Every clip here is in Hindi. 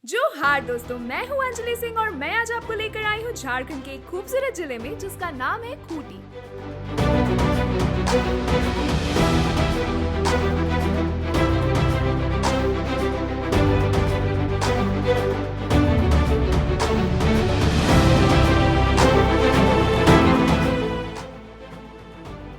जो हार दोस्तों, मैं हूँ अंजलि सिंह और मैं आज आपको लेकर आई हूँ झारखंड के एक खूबसूरत जिले में जिसका नाम है खूंटी।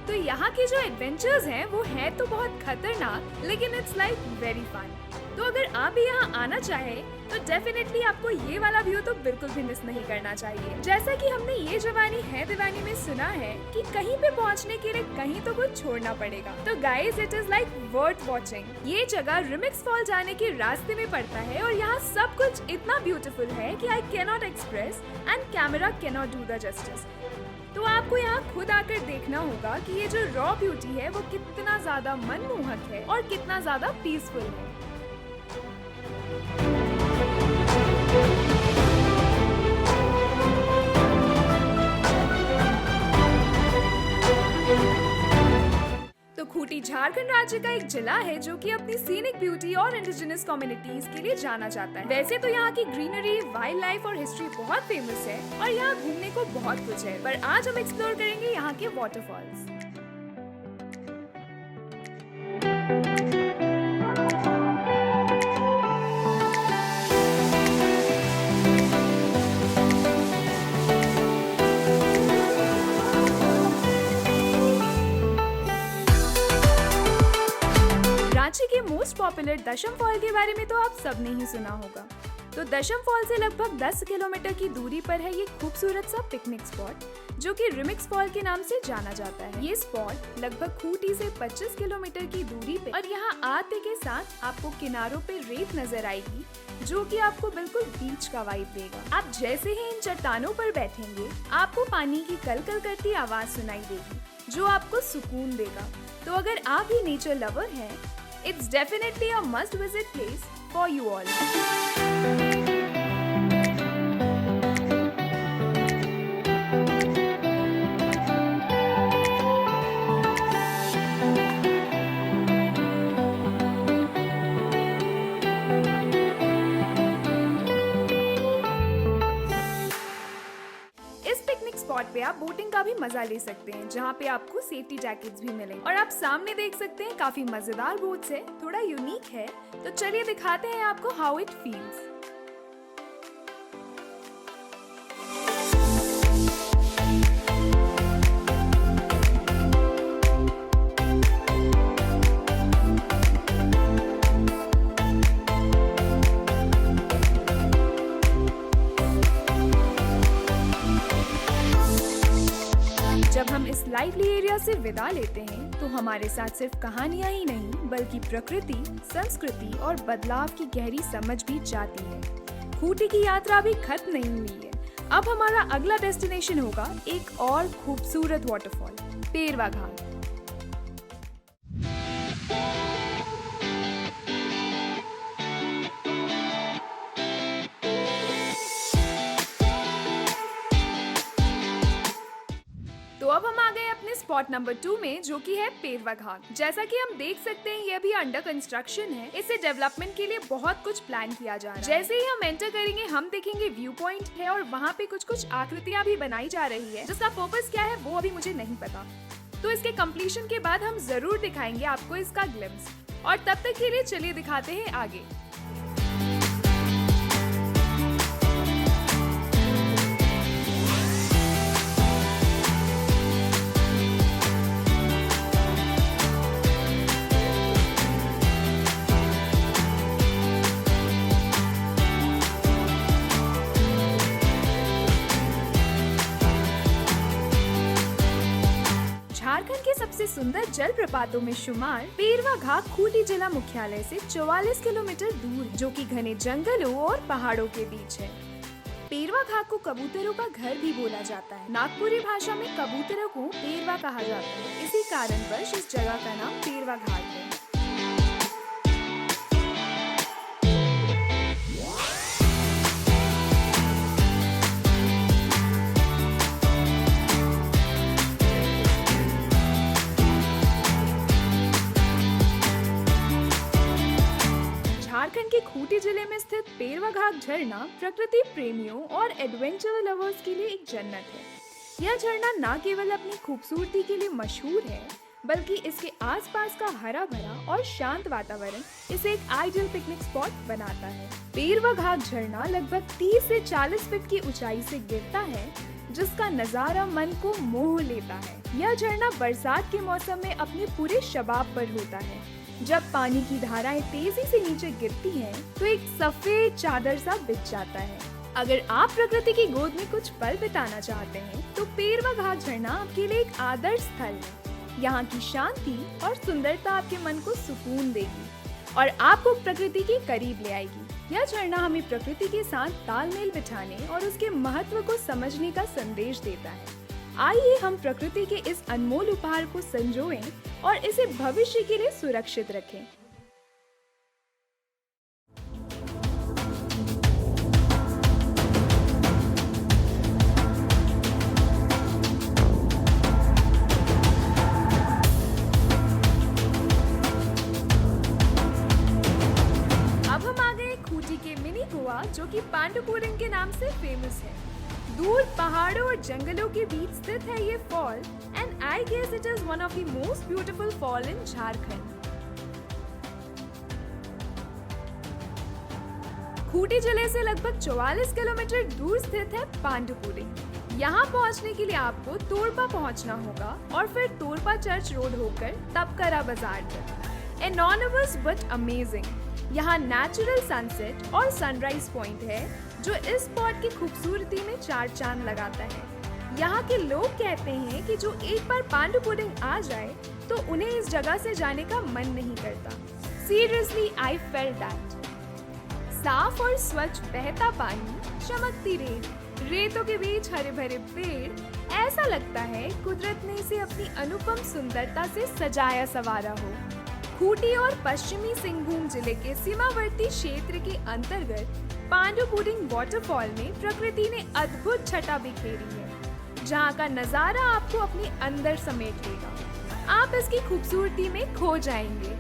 तो यहाँ के जो एडवेंचर्स हैं वो है तो बहुत खतरनाक, लेकिन इट्स लाइक वेरी फन। तो अगर आप भी यहाँ आना चाहें तो डेफिनेटली आपको ये वाला व्यू तो बिल्कुल भी मिस नहीं करना चाहिए। जैसा कि हमने ये जवानी है दीवानी में सुना है कि कहीं पे पहुँचने के लिए कहीं तो कुछ छोड़ना पड़ेगा। तो guys, it is like worth watching. ये जगह रिमिक्स फॉल जाने के रास्ते में पड़ता है और यहाँ सब कुछ इतना ब्यूटीफुल है कि I can not express and camera can not do the justice. तो आपको यहाँ खुद आकर देखना होगा कि ये जो रॉ ब्यूटी है वो कितना ज्यादा मनमोहक है और कितना ज्यादा पीसफुल है। तो खूंटी झारखंड राज्य का एक जिला है जो कि अपनी सीनिक ब्यूटी और इंडिजिनस कम्युनिटीज के लिए जाना जाता है। वैसे तो यहाँ की ग्रीनरी, वाइल्ड लाइफ और हिस्ट्री बहुत फेमस है और यहाँ घूमने को बहुत कुछ है, पर आज हम एक्सप्लोर करेंगे यहाँ के वाटरफॉल्स। रांची के मोस्ट पॉपुलर दशम फॉल के बारे में तो आप सबने ही सुना होगा। तो दशम फॉल से लगभग 10 किलोमीटर की दूरी पर है ये खूबसूरत सा पिकनिक स्पॉट जो कि रिमिक्स फॉल के नाम से जाना जाता है। ये स्पॉट लगभग खूंटी से 25 किलोमीटर की दूरी पे और यहाँ आते के साथ आपको किनारों पे रेत नजर आएगी जो कि आपको बिल्कुल बीच का वाइब देगा। आप जैसे ही इन चट्टानों पर बैठेंगे आपको पानी की कलकल करती आवाज सुनाई देगी जो आपको सुकून देगा। तो अगर आप भी नेचर लवर हैं, it's definitely a must-visit place for you all. इस पिकनिक स्पॉट पे आप बोटिंग का भी मजा ले सकते हैं जहाँ पे आपको सेफ्टी जैकेट्स भी मिलेंगे और आप सामने देख सकते हैं काफी मजेदार बोट्स है, थोड़ा यूनिक है। तो चलिए दिखाते हैं आपको हाउ इट फील्स। जब हम इस लाइवली एरिया से विदा लेते हैं तो हमारे साथ सिर्फ कहानियां ही नहीं बल्कि प्रकृति, संस्कृति और बदलाव की गहरी समझ भी जाती है। खूंटी की यात्रा भी खत्म नहीं हुई है। अब हमारा अगला डेस्टिनेशन होगा एक और खूबसूरत वाटरफॉल, पेरवा घाट। तो अब हम आ गए अपने स्पॉट नंबर 2 में जो कि है पेरवा घाट। जैसा कि हम देख सकते हैं ये अभी अंडर कंस्ट्रक्शन है। इसे डेवलपमेंट के लिए बहुत कुछ प्लान किया जा रहा है। जैसे ही हम एंटर करेंगे हम देखेंगे व्यू पॉइंट है और वहाँ पे कुछ आकृतियाँ भी बनाई जा रही है जिसका पर्पस क्या है वो अभी मुझे नहीं पता। तो इसके कम्प्लीशन के बाद हम जरूर दिखाएंगे आपको इसका ग्लिम्स। और तब तक के लिए चलिए दिखाते हैं आगे। झारखंड के सबसे सुंदर जलप्रपातों में शुमार पेरवा घाट खूंटी जिला मुख्यालय से 44 किलोमीटर दूर है जो कि घने जंगलों और पहाड़ों के बीच है। पेरवा घाट को कबूतरों का घर भी बोला जाता है। नागपुरी भाषा में कबूतरों को पेरवा कहा जाता है। इसी कारणवश इस जगह का नाम पेरवा घाट है। झारखंड के खूंटी जिले में स्थित पेरवा घाट झरना प्रकृति प्रेमियों और एडवेंचर लवर्स के लिए एक जन्नत है। यह झरना न केवल अपनी खूबसूरती के लिए मशहूर है, बल्कि इसके आसपास का हरा भरा और शांत वातावरण इसे एक आइडियल पिकनिक स्पॉट बनाता है। पेरवा घाट झरना लगभग 30 से 40 फीट की ऊंचाई से गिरता है, जिसका नजारा मन को मोह लेता है। यह झरना बरसात के मौसम में अपने पूरे शबाब पर होता है। जब पानी की धाराएं तेजी से नीचे गिरती हैं, तो एक सफेद चादर सा बिछ जाता है। अगर आप प्रकृति की गोद में कुछ पल बिताना चाहते हैं, तो पेरवा घाट झरना आपके लिए एक आदर्श स्थल है। यहाँ की शांति और सुंदरता आपके मन को सुकून देगी और आपको प्रकृति के करीब ले आएगी। यह झरना हमें प्रकृति के साथ तालमेल बिठाने और उसके महत्व को समझने का संदेश देता है। आइए हम प्रकृति के इस अनमोल उपहार को संजोएं और इसे भविष्य के लिए सुरक्षित रखें। अब हम आ गए खूंटी के मिनी गोवा, जो कि पांडुपुरम के नाम से फेमस है। दूर पहाड़ों और जंगलों के बीच स्थित है ये fall and I guess it is one of the most beautiful fall in Jharkhand. Khunti जिले से लगभग 44 किलोमीटर दूर स्थित है पांडुपुरम। यहाँ पहुँचने के लिए आपको तोरपा पहुँचना होगा और फिर तोरपा चर्च रोड होकर तपकरा बाजार तक। एनॉर्मस बट अमेजिंग, यहाँ नेचुरल सनसेट और सनराइज पॉइंट है, जो इस स्पॉट की खूबसूरती में चार चांद लगाता है। यहाँ के लोग कहते हैं कि जो एक बार पांडुपुरम आ जाए, तो उन्हें इस जगह से जाने का मन नहीं करता। Seriously I felt that. साफ और स्वच्छ बहता पानी, चमकती रेत, रेतों के बीच हरे भरे पेड़, ऐसा लगता है कुदरत ने इसे अपनी अनुपम सुंदरता से सजाया संवारा हो। खूंटी और पश्चिमी सिंहभूम जिले के सीमावर्ती क्षेत्र के अंतर्गत पांडुपुरम वाटरफॉल में प्रकृति ने अद्भुत छटा बिखेरी है, जहाँ का नजारा आपको अपने अंदर समेट लेगा। आप इसकी खूबसूरती में खो जाएंगे।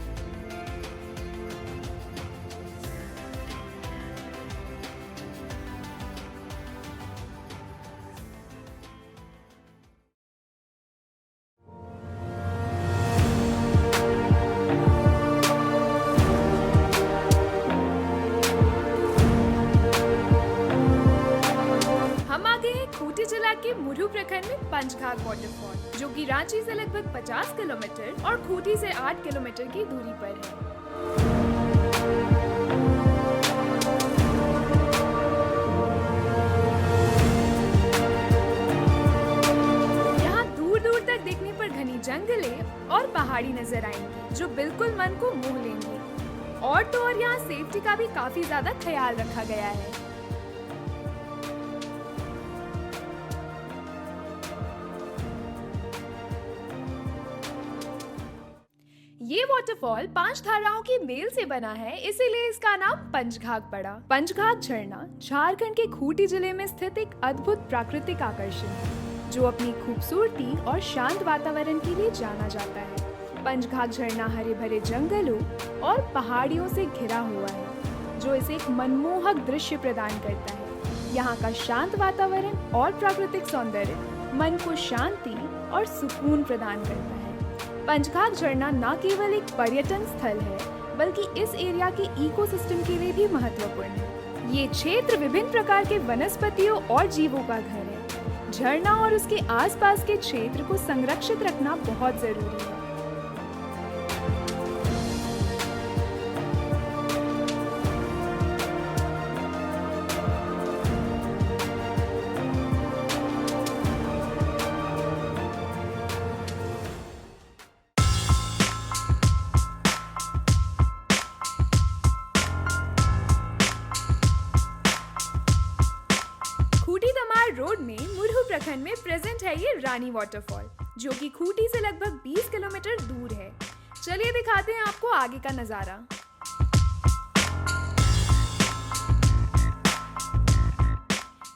खूंटी जिला के मुरहू प्रखंड में पंचघाघ वाटरफॉल, जो कि रांची से लगभग 50 किलोमीटर और खूंटी से 8 किलोमीटर की दूरी पर है। यहाँ दूर दूर तक देखने पर घनी जंगलें और पहाड़ी नजर आएंगी, जो बिल्कुल मन को मोह लेंगी। और तो और यहाँ सेफ्टी का भी काफी ज्यादा ख्याल रखा गया है। ये वाटरफॉल 5 धाराओं की मेल से बना है, इसीलिए इसका नाम पंचघाघ पड़ा। पंचघाघ झरना झारखंड के खूंटी जिले में स्थित एक अद्भुत प्राकृतिक आकर्षण है, जो अपनी खूबसूरती और शांत वातावरण के लिए जाना जाता है। पंचघाघ झरना हरे भरे जंगलों और पहाड़ियों से घिरा हुआ है, जो इसे एक मनमोहक दृश्य प्रदान करता है। यहाँ का शांत वातावरण और प्राकृतिक सौंदर्य मन को शांति और सुकून प्रदान करता है। पंचघाघ झरना न केवल एक पर्यटन स्थल है, बल्कि इस एरिया के इकोसिस्टम के लिए भी महत्वपूर्ण है। ये क्षेत्र विभिन्न प्रकार के वनस्पतियों और जीवों का घर है। झरना और उसके आसपास के क्षेत्र को संरक्षित रखना बहुत जरूरी है। रोड में मुरहू प्रखंड में प्रेजेंट है ये रानी वाटरफॉल, जो कि खूंटी से लगभग 20 किलोमीटर दूर है। चलिए दिखाते हैं आपको आगे का नजारा।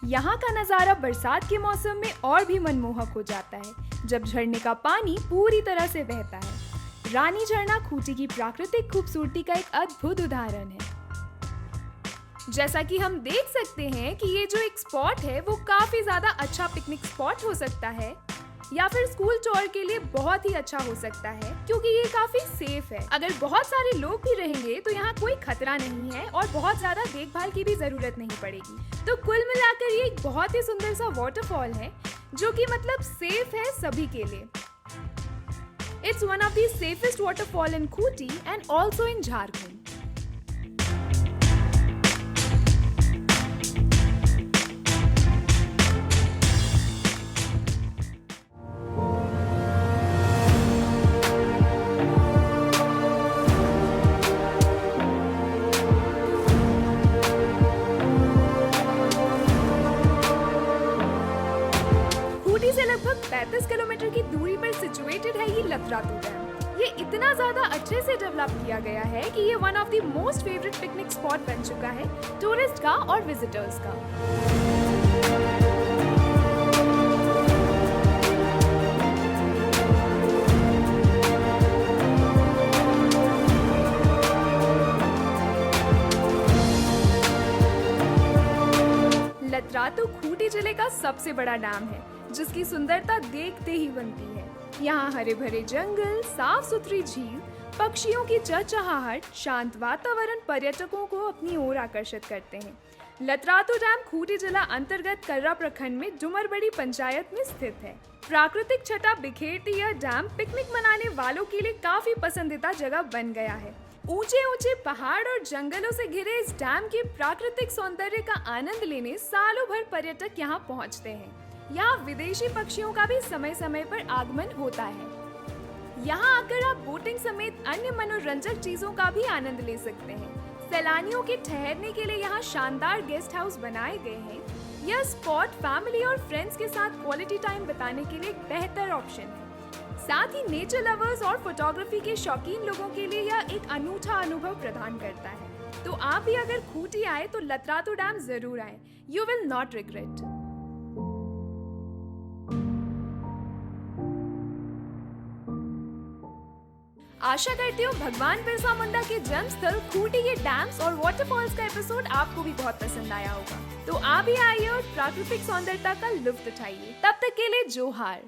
यहाँ का नजारा बरसात के मौसम में और भी मनमोहक हो जाता है, जब झरने का पानी पूरी तरह से बहता है। रानी झरना खूंटी की प्राकृतिक खूबसूरती का एक अद्भुत उदाहरण है। जैसा कि हम देख सकते हैं कि ये जो एक स्पॉट है वो काफी ज्यादा अच्छा पिकनिक स्पॉट हो सकता है या फिर स्कूल टूर के लिए बहुत ही अच्छा हो सकता है, क्योंकि ये काफी सेफ है। अगर बहुत सारे लोग भी रहेंगे तो यहाँ कोई खतरा नहीं है और बहुत ज्यादा देखभाल की भी जरूरत नहीं पड़ेगी। तो कुल मिलाकर ये एक बहुत ही सुंदर सा वाटरफॉल है जो कि मतलब सेफ है सभी के लिए। It's one of the safest waterfall in Khuti and also in Jharkhand. Khunti से लगभग 35 किलोमीटर की दूरी पर सिचुएटेड है ये लतरातू डैम। ये इतना ज्यादा अच्छे से डेवलप किया गया है कि ये one of the most favourite picnic spot बन चुका है टूरिस्ट का और विजिटर्स का। लतरातू खूंटी जिले का सबसे बड़ा डैम है जिसकी सुंदरता देखते ही बनती है। यहाँ हरे भरे जंगल, साफ सुथरी झील, पक्षियों की चहचहाहट, शांत वातावरण पर्यटकों को अपनी ओर आकर्षित करते हैं। लतरातू डैम खूंटी जिला अंतर्गत कर्रा प्रखंड में डुमरबड़ी पंचायत में स्थित है। प्राकृतिक छटा बिखेरती यह डैम पिकनिक मनाने वालों के लिए काफी पसंदीदा जगह बन गया है। ऊंचे ऊंचे पहाड़ और जंगलों से घिरे इस डैम के प्राकृतिक सौंदर्य का आनंद लेने सालों भर पर्यटक यहाँ पहुँचते हैं। यहाँ विदेशी पक्षियों का भी समय समय पर आगमन होता है। यहाँ आकर आप बोटिंग समेत अन्य मनोरंजक चीजों का भी आनंद ले सकते हैं। सैलानियों के ठहरने के लिए यहाँ शानदार गेस्ट हाउस बनाए गए हैं। यह स्पॉट फैमिली और फ्रेंड्स के साथ क्वालिटी टाइम बिताने के लिए एक बेहतर ऑप्शन है। साथ ही नेचर लवर्स और फोटोग्राफी के शौकीन लोगों के लिए यह एक अनूठा अनुभव प्रदान करता है। तो आप भी अगर खूंटी आए तो लतरातू डैम जरूर आए। You will not regret. आशा करती हूँ भगवान बिरसा मुंडा के जन्म स्थल खूंटी के डैम्स और वाटरफॉल्स का एपिसोड आपको भी बहुत पसंद आया होगा। तो आप भी आइए और प्राकृतिक सौंदर्यता का लुत्फ उठाइए। तब तक के लिए जोहार।